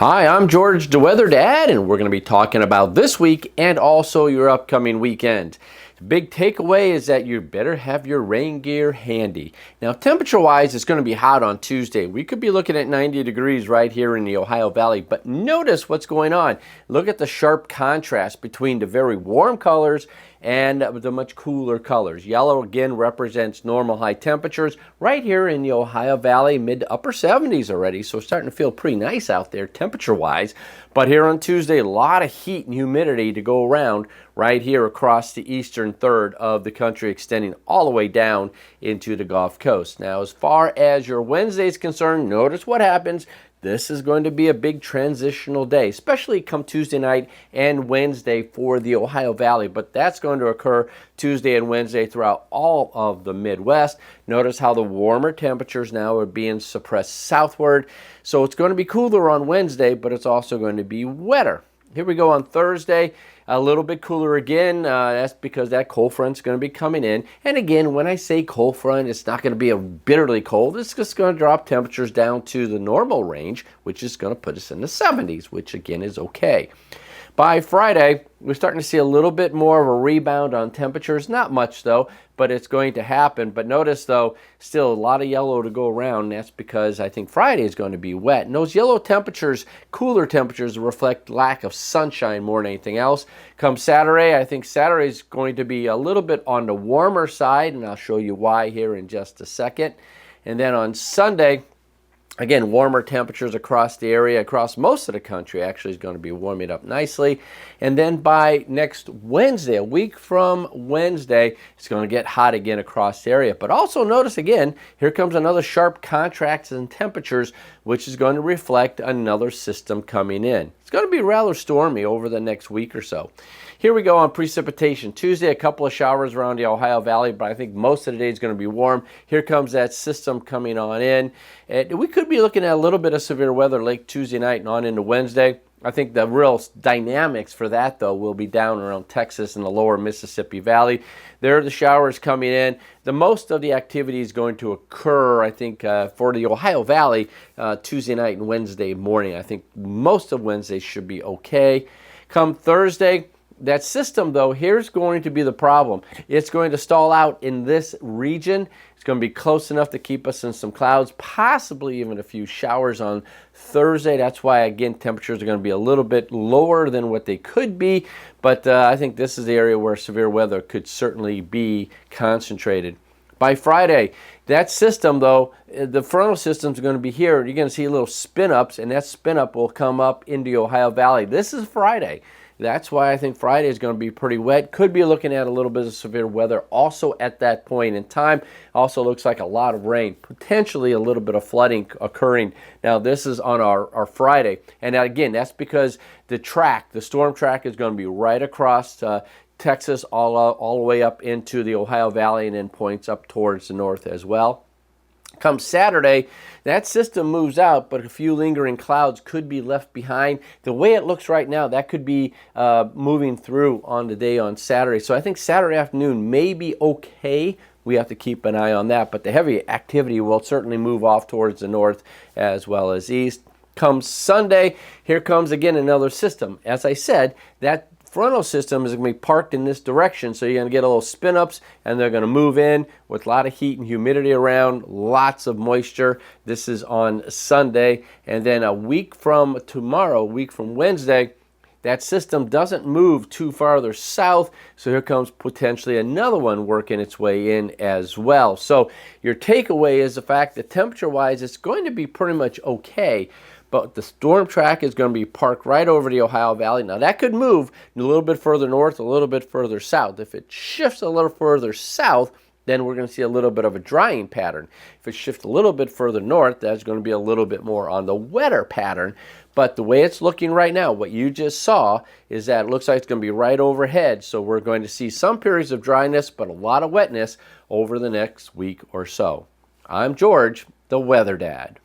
Hi, I'm George, the Weather Dad, and we're going to be talking about this week and also your upcoming weekend. The big takeaway is that you better have your rain gear handy. Now, temperature-wise, it's going to be hot on Tuesday. We could be looking at 90 degrees right here in the Ohio Valley, but notice what's going on. Look at the sharp contrast between the very warm colors and the much cooler colors. Yellow again represents normal high temperatures right here in the Ohio Valley, mid to upper 70s already, so it's starting to feel pretty nice out there temperature wise. But here on Tuesday, a lot of heat and humidity to go around right here across the eastern third of the country, extending all the way down into the Gulf Coast. Now, as far as your Wednesday is concerned, notice what happens. This is going to be a big transitional day, especially come Tuesday night and Wednesday for the Ohio Valley. But that's going to occur Tuesday and Wednesday throughout all of the Midwest. Notice how the warmer temperatures now are being suppressed southward. So it's going to be cooler on Wednesday, but it's also going to be wetter. Here we go on Thursday, a little bit cooler again. That's because that cold front's going to be coming in. And again, when I say cold front, it's not going to be a bitterly cold. It's just going to drop temperatures down to the normal range, which is going to put us in the 70s, which again is okay. By Friday, we're starting to see a little bit more of a rebound on temperatures. Not much, though, but it's going to happen. But notice, though, still a lot of yellow to go around. And that's because I think Friday is going to be wet. And those yellow temperatures, cooler temperatures, reflect lack of sunshine more than anything else. Come Saturday, I think Saturday is going to be a little bit on the warmer side, and I'll show you why here in just a second. And then on Sunday, again, warmer temperatures across the area, across most of the country actually is going to be warming up nicely. And then by next Wednesday, a week from Wednesday, it's going to get hot again across the area. But also notice again, here comes another sharp contrast in temperatures, which is going to reflect another system coming in. It's going to be rather stormy over the next week or so. Here we go on precipitation. Tuesday, a couple of showers around the Ohio Valley, but I think most of the day is going to be warm. Here comes that system coming on in. And we could be looking at a little bit of severe weather late Tuesday night and on into Wednesday. I think the real dynamics for that, though, will be down around Texas and the lower Mississippi Valley. There are the showers coming in. The most of the activity is going to occur, I think, for the Ohio Valley Tuesday night and Wednesday morning. I think most of Wednesday should be okay. Come Thursday, that system, though, here's going to be the problem. It's going to stall out in this region. It's going to be close enough to keep us in some clouds, possibly even a few showers on Thursday. That's why, again, temperatures are going to be a little bit lower than what they could be. But I think this is the area where severe weather could certainly be concentrated. By Friday, that system, though, the frontal system is going to be here. You're going to see little spin-ups, and that spin-up will come up into the Ohio Valley. This is Friday. That's why I think Friday is going to be pretty wet. Could be looking at a little bit of severe weather also at that point in time. Also looks like a lot of rain, potentially a little bit of flooding occurring. Now, this is on our Friday. And again, that's because the storm track is going to be right across Texas all the way up into the Ohio Valley and then points up towards the north as well. Come Saturday, that system moves out, but a few lingering clouds could be left behind. The way it looks right now, that could be moving through on the day on Saturday. So I think Saturday afternoon may be okay. We have to keep an eye on that, but the heavy activity will certainly move off towards the north as well as east. Come Sunday, here comes again another system. As I said, that frontal system is going to be parked in this direction, so you're going to get a little spin-ups, and they're going to move in with a lot of heat and humidity around, lots of moisture. This is on Sunday, and then a week from tomorrow, a week from Wednesday, that system doesn't move too farther south, so here comes potentially another one working its way in as well. So your takeaway is the fact that temperature-wise, it's going to be pretty much okay, but the storm track is going to be parked right over the Ohio Valley. Now, that could move a little bit further north, a little bit further south. If it shifts a little further south, then we're going to see a little bit of a drying pattern. If it shifts a little bit further north, that's going to be a little bit more on the wetter pattern. But the way it's looking right now, what you just saw, is that it looks like it's going to be right overhead. So we're going to see some periods of dryness, but a lot of wetness over the next week or so. I'm George, the Weather Dad.